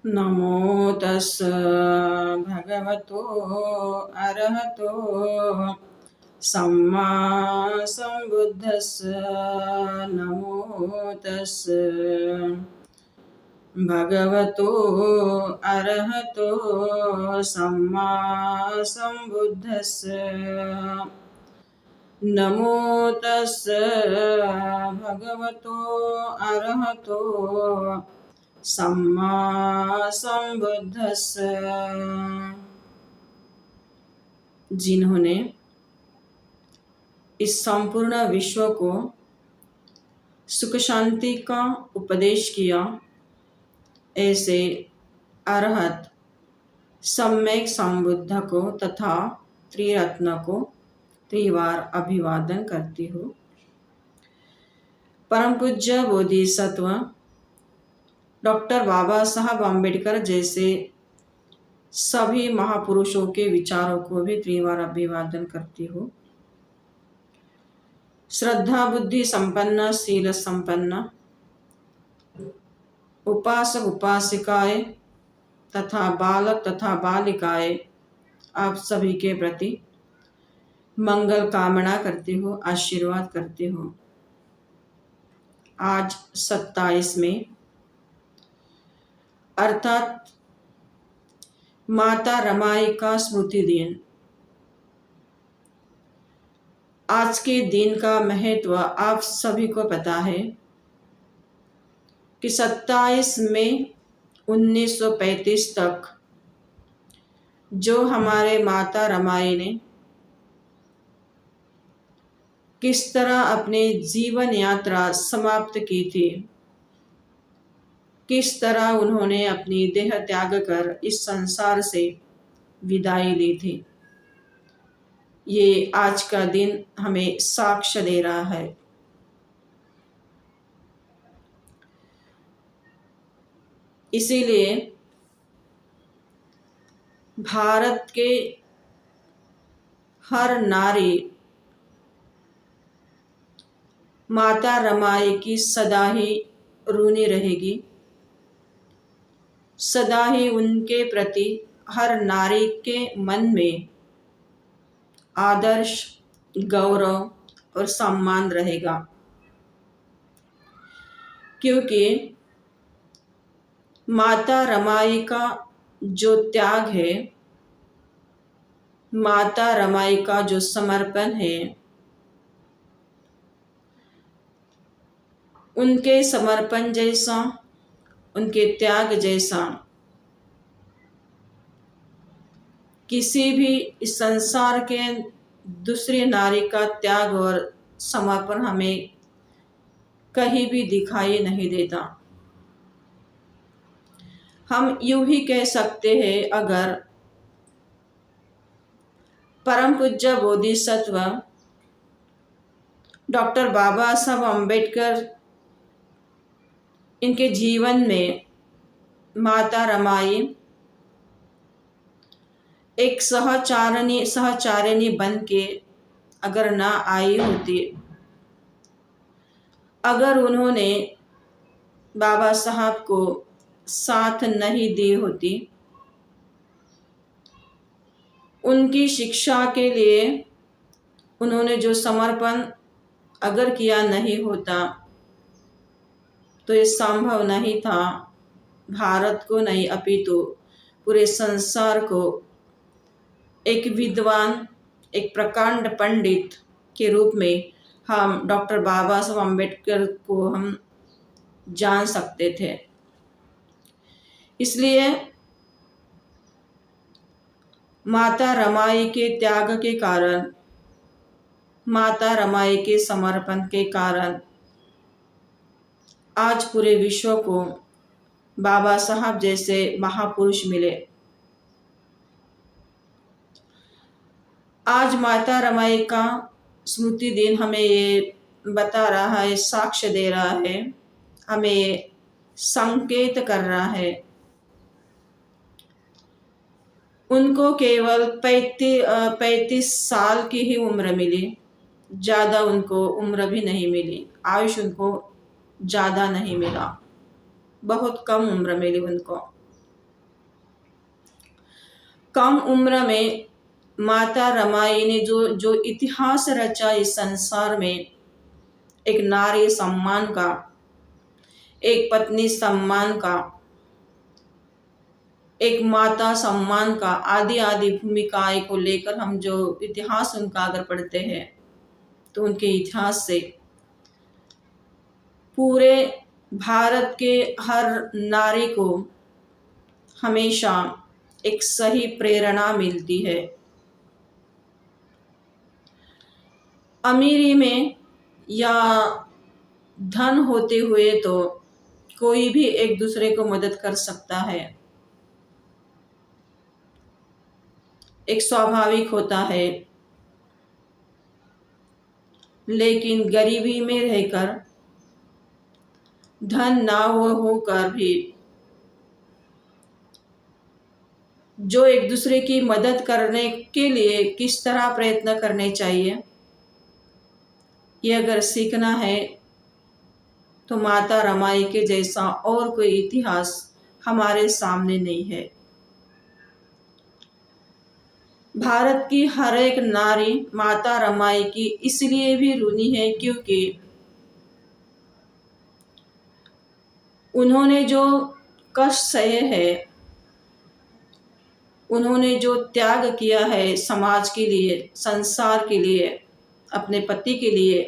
नमो तस् भगवतो अरहतो सम्मा सम्बुद्धस्स। नमो तस् भगवतो अरहतो सम्मा सम्बुद्धस्स। नमो तस् भगवतो अरहतो सम्मा सम्बुद्धस्स। जिन्होंने इस संपूर्ण विश्व को सुख शांति का उपदेश किया, ऐसे अरहत सम्यक संबुद्ध को तथा त्रिरत्न को त्रिवार अभिवादन करती हूँ। परम पूज्य बोधिसत्व डॉक्टर बाबा साहब अम्बेडकर जैसे सभी महापुरुषों के विचारों को भी त्रिवार अभिवादन करती हूँ। श्रद्धा बुद्धि संपन्न शील संपन्न उपासक उपासिकाएं तथा बालक तथा बालिकाएं, आप सभी के प्रति मंगल कामना करती हूँ, आशीर्वाद करती हूँ। आज 27 में अर्थात माता रमाई का स्मृति दिन। आज के दिन का महत्व आप सभी को पता है कि 27 मई 1935 तक जो हमारे माता रमाई ने किस तरह अपनी जीवन यात्रा समाप्त की थी, किस तरह उन्होंने अपनी देह त्याग कर इस संसार से विदाई ली थी, ये आज का दिन हमें साक्ष्य दे रहा है। इसीलिए भारत के हर नारी माता रमाई की सदा ही ऋणी रहेगी, सदा ही उनके प्रति हर नारी के मन में आदर्श, गौरव और सम्मान रहेगा। क्योंकि माता रमाई का जो त्याग है, माता रमाई का जो समर्पण है, उनके समर्पण जैसा, उनके त्याग जैसा किसी भी इस संसार के दूसरी नारी का त्याग और समर्पण हमें कहीं भी दिखाई नहीं देता। हम यूं ही कह सकते हैं, अगर परम पूज्य बोधिसत्व डॉक्टर बाबा साहब अम्बेडकर इनके जीवन में माता रमाई एक सहचारिणी बन के अगर ना आई होती, अगर उन्होंने बाबा साहब को साथ नहीं दी होती, उनकी शिक्षा के लिए उन्होंने जो समर्पण अगर किया नहीं होता, तो ये संभव नहीं था भारत को नहीं अपितु पूरे संसार को एक विद्वान, एक प्रकांड पंडित के रूप में हम डॉक्टर बाबा साहब अम्बेडकर को हम जान सकते थे। इसलिए माता रमाई के त्याग के कारण, माता रमाई के समर्पण के कारण आज पूरे विश्व को बाबा साहब जैसे महापुरुष मिले। आज माता रमाई का स्मृति दिन हमें ये बता रहा है, साक्ष्य दे रहा है, हमें संकेत कर रहा है। उनको केवल 35 साल की ही उम्र मिली, ज़्यादा उनको उम्र भी नहीं मिली, आयुष उनको ज़्यादा नहीं मिला, बहुत कम उम्र मिली उनको। कम उम्र में माता रमाई ने जो जो इतिहास रचा इस संसार में, एक नारी सम्मान का, एक पत्नी सम्मान का, एक माता सम्मान का, आदि आदि भूमिकाएं को लेकर हम जो इतिहास उनका अगर पढ़ते हैं तो उनके इतिहास से पूरे भारत के हर नारी को हमेशा एक सही प्रेरणा मिलती है। अमीरी में या धन होते हुए तो कोई भी एक दूसरे को मदद कर सकता है, एक स्वाभाविक होता है। लेकिन गरीबी में रहकर, धन ना होकर भी जो एक दूसरे की मदद करने के लिए किस तरह प्रयत्न करने चाहिए, ये अगर सीखना है तो माता रमाई के जैसा और कोई इतिहास हमारे सामने नहीं है। भारत की हर एक नारी माता रमाई की इसलिए भी ऋणी है क्योंकि उन्होंने जो कष्ट सहे हैं, उन्होंने जो त्याग किया है समाज के लिए, संसार के लिए, अपने पति के लिए,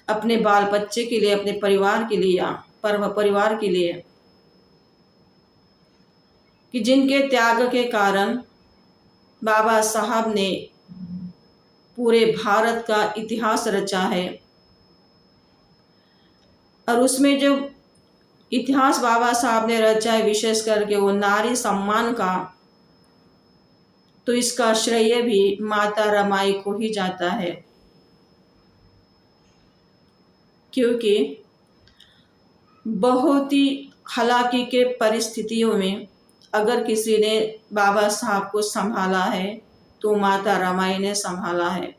अपने बाल बच्चे के लिए, अपने परिवार के लिए, परिवार के लिए, कि जिनके त्याग के कारण बाबा साहब ने पूरे भारत का इतिहास रचा है। और उसमें जो इतिहास बाबा साहब ने रचा है, विशेष करके वो नारी सम्मान का, तो इसका श्रेय भी माता रमाई को ही जाता है। क्योंकि बहुत ही हालाकी के परिस्थितियों में अगर किसी ने बाबा साहब को संभाला है तो माता रमाई ने संभाला है।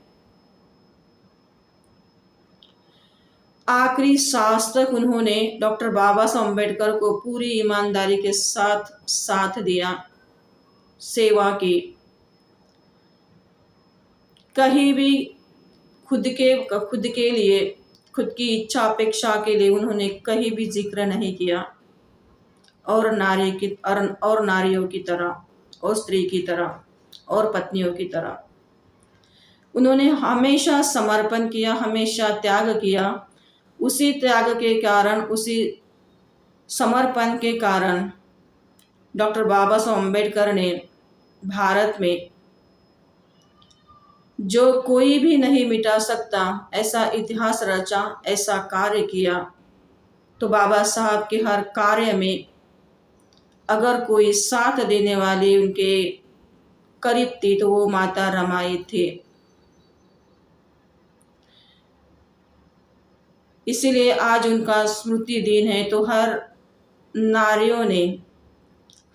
आखिरी सांस तक उन्होंने डॉक्टर बाबा साहब अम्बेडकर को पूरी ईमानदारी के साथ साथ दिया, सेवा की। कहीं भी खुद के लिए, खुद की इच्छा अपेक्षा के लिए उन्होंने कहीं भी जिक्र नहीं किया। और नारियों की तरह, और स्त्री की तरह, और पत्नियों की तरह उन्होंने हमेशा समर्पण किया, हमेशा त्याग किया। उसी त्याग के कारण, उसी समर्पण के कारण डॉक्टर बाबा साहब अम्बेडकर ने भारत में जो कोई भी नहीं मिटा सकता ऐसा इतिहास रचा, ऐसा कार्य किया। तो बाबा साहब के हर कार्य में अगर कोई साथ देने वाली उनके करीब थी तो वो माता रमाई थे। इसीलिए आज उनका स्मृति दिन है, तो हर नारियों ने,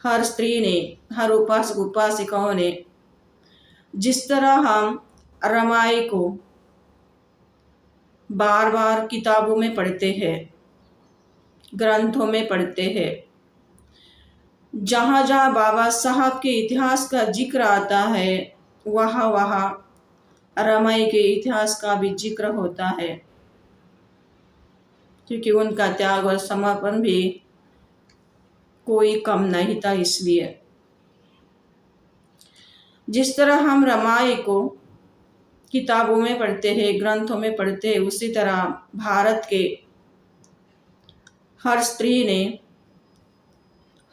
हर स्त्री ने, हर उपासक उपासिकाओं ने, जिस तरह हम रमाई को बार बार किताबों में पढ़ते हैं, ग्रंथों में पढ़ते हैं, जहाँ जहाँ बाबा साहब के इतिहास का जिक्र आता है वहाँ वहाँ रमाई के इतिहास का भी जिक्र होता है। क्योंकि उनका त्याग और समर्पण भी कोई कम नहीं था। इसलिए जिस तरह हम रमाई को किताबों में पढ़ते हैं, ग्रंथों में पढ़ते हैं, उसी तरह भारत के हर स्त्री ने,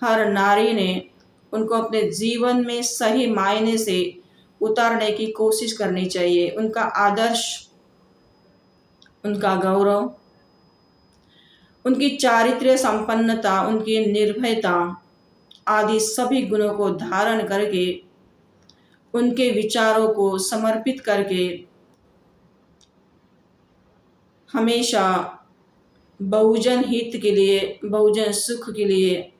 हर नारी ने उनको अपने जीवन में सही मायने से उतारने की कोशिश करनी चाहिए। उनका आदर्श, उनका गौरव, उनकी चारित्र्य संपन्नता, उनकी निर्भयता आदि सभी गुणों को धारण करके, उनके विचारों को समर्पित करके हमेशा बहुजन हित के लिए, बहुजन सुख के लिए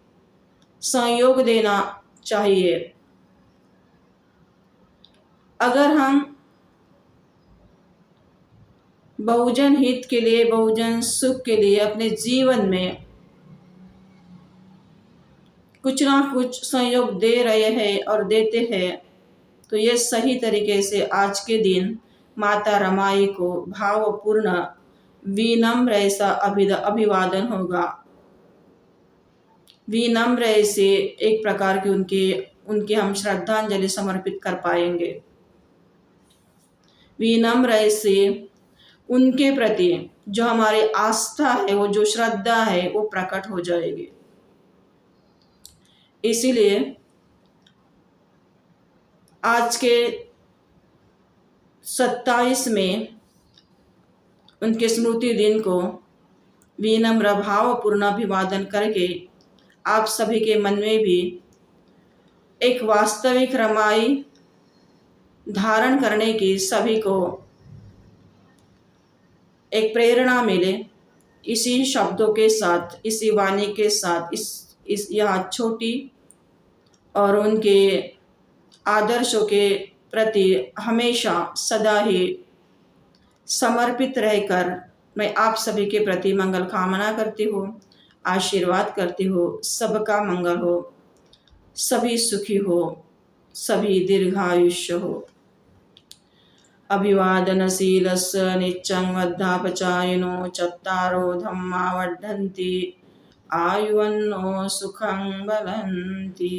सहयोग देना चाहिए। अगर हम बहुजन हित के लिए, बहुजन सुख के लिए अपने जीवन में कुछ ना कुछ सहयोग दे रहे हैं और देते हैं, तो ये सही तरीके से आज के दिन माता रमाई को भावपूर्ण विनम्र ऐसा अभिवादन होगा। विनम्र ऐसे एक प्रकार की उनके हम श्रद्धांजलि समर्पित कर पाएंगे। विनम्र ऐसे उनके प्रति जो हमारी आस्था है, वो जो श्रद्धा है, वो प्रकट हो जाएगी। इसीलिए आज के 27 में उनके स्मृति दिन को विनम्र भावपूर्ण अभिवादन करके आप सभी के मन में भी एक वास्तविक रमाई धारण करने की सभी को एक प्रेरणा मिले। इसी शब्दों के साथ, इसी वाणी के साथ, इस यह छोटी और उनके आदर्शों के प्रति हमेशा सदा ही समर्पित रहकर मैं आप सभी के प्रति मंगल कामना करती हूँ, आशीर्वाद करती हूँ। सबका मंगल हो, सभी सुखी हो, सभी दीर्घायुष्य हो। अभिवादनशीलस्य नित्यं वद्धापचायिनो चत्तारो धम्मा वर्धन्ति आयुवन्नो सुखं बलन्ति।